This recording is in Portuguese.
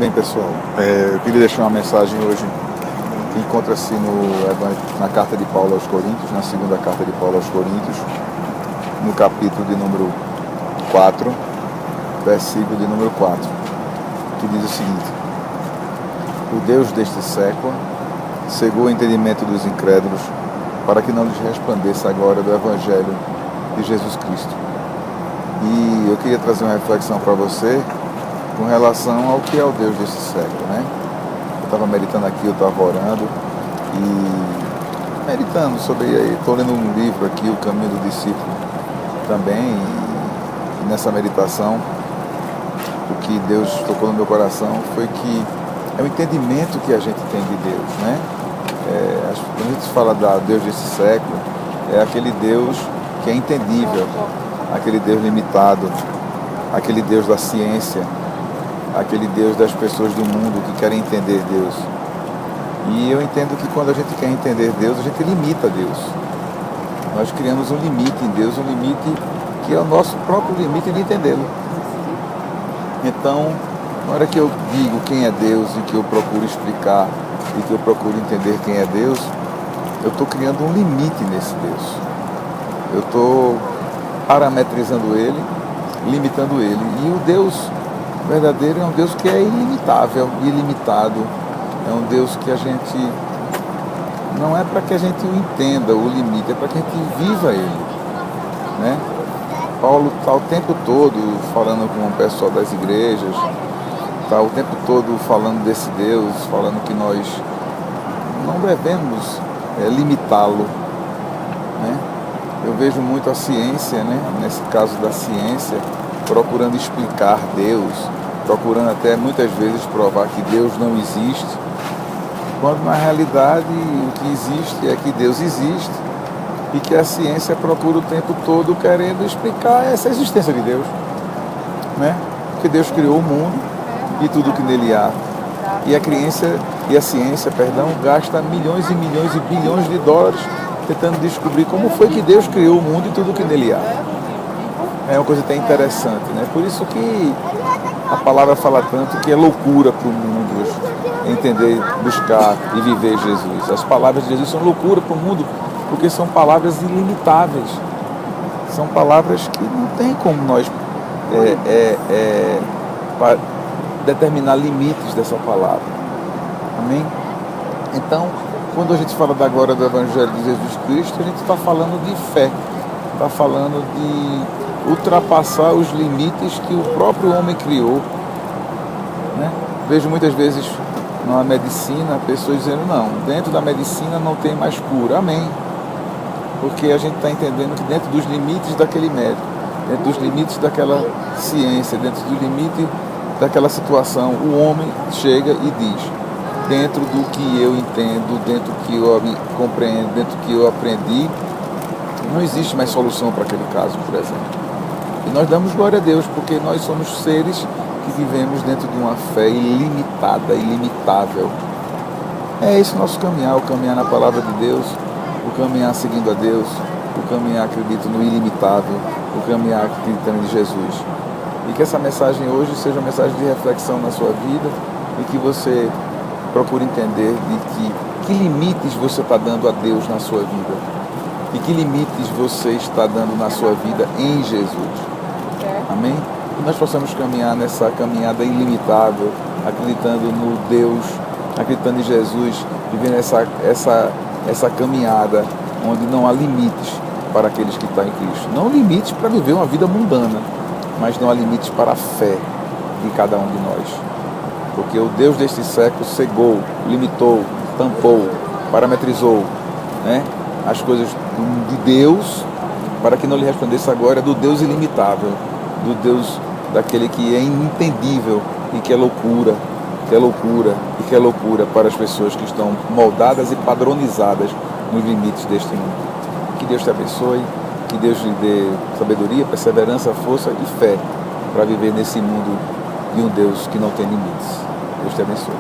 Bem, pessoal, eu queria deixar uma mensagem hoje que encontra-se na carta de Paulo aos Coríntios, na segunda carta de Paulo aos Coríntios, no capítulo de número 4, versículo de número 4, que diz o seguinte: o Deus deste século cegou o entendimento dos incrédulos para que não lhes resplandeça a glória do Evangelho de Jesus Cristo. E eu queria trazer uma reflexão para você com relação ao que é o Deus desse século, né? Eu estava meditando aqui, eu estava orando e meditando sobre, estou lendo um livro aqui, O Caminho do Discípulo também, e nessa meditação o que Deus tocou no meu coração foi que é o entendimento que a gente tem de Deus, né? Quando a gente fala da Deus desse século, é aquele Deus que é entendível, aquele Deus limitado, aquele Deus da ciência, aquele Deus das pessoas do mundo que querem entender Deus. E eu entendo que quando a gente quer entender Deus, a gente limita Deus. Nós criamos um limite em Deus, um limite que é o nosso próprio limite de entendê-lo. Então, na hora que eu digo quem é Deus e que eu procuro explicar e que eu procuro entender quem é Deus, eu estou criando um limite nesse Deus. Eu estou parametrizando Ele, limitando Ele. E o Deus verdadeiro é um Deus que é ilimitável, ilimitado. É um Deus que a gente... não é para que a gente o entenda, o limite, é para que a gente viva Ele, né? Paulo está o tempo todo falando com o pessoal das igrejas, está o tempo todo falando desse Deus, falando que nós não devemos limitá-lo, né? Eu vejo muito a ciência, né? Nesse caso da ciência, procurando explicar Deus, procurando até muitas vezes provar que Deus não existe, quando na realidade o que existe é que Deus existe e que a ciência procura o tempo todo querendo explicar essa existência de Deus, né? Porque Deus criou o mundo e tudo que nele há. E a ciência, gasta milhões e milhões e bilhões de dólares tentando descobrir como foi que Deus criou o mundo e tudo que nele há. É uma coisa até interessante, né? Por isso que a palavra fala tanto que é loucura para o mundo entender, buscar e viver Jesus. As palavras de Jesus são loucura para o mundo porque são palavras ilimitáveis. São palavras que não tem como nós determinar limites dessa palavra. Amém? Então, quando a gente fala da glória do Evangelho de Jesus Cristo, a gente está falando de fé, está falando de ultrapassar os limites que o próprio homem criou, né? Vejo muitas vezes na medicina pessoas dizendo: não, dentro da medicina não tem mais cura. Amém? Porque a gente está entendendo que dentro dos limites daquele médico, dentro dos limites daquela ciência, dentro do limite daquela situação, o homem chega e diz: dentro do que eu entendo, dentro do que eu compreendo, dentro do que eu aprendi, não existe mais solução para aquele caso, por exemplo. E nós damos glória a Deus, porque nós somos seres que vivemos dentro de uma fé ilimitada, ilimitável. É esse o nosso caminhar, o caminhar na palavra de Deus, o caminhar seguindo a Deus, o caminhar acredito no ilimitável, o caminhar acreditando em Jesus. E que essa mensagem hoje seja uma mensagem de reflexão na sua vida e que você procure entender de que limites você está dando a Deus na sua vida e que limites você está dando na sua vida em Jesus. Amém? Que nós possamos caminhar nessa caminhada ilimitável, acreditando no Deus, acreditando em Jesus, vivendo essa caminhada onde não há limites para aqueles que estão em Cristo. Não limites para viver uma vida mundana, mas não há limites para a fé de cada um de nós. Porque o Deus deste século cegou, limitou, tampou, parametrizou, né, as coisas de Deus para que não lhe resplandesse a glória do Deus ilimitável, do Deus daquele que é inentendível e que é loucura, e que é loucura para as pessoas que estão moldadas e padronizadas nos limites deste mundo. Que Deus te abençoe, que Deus lhe dê sabedoria, perseverança, força e fé para viver nesse mundo de um Deus que não tem limites. Deus te abençoe.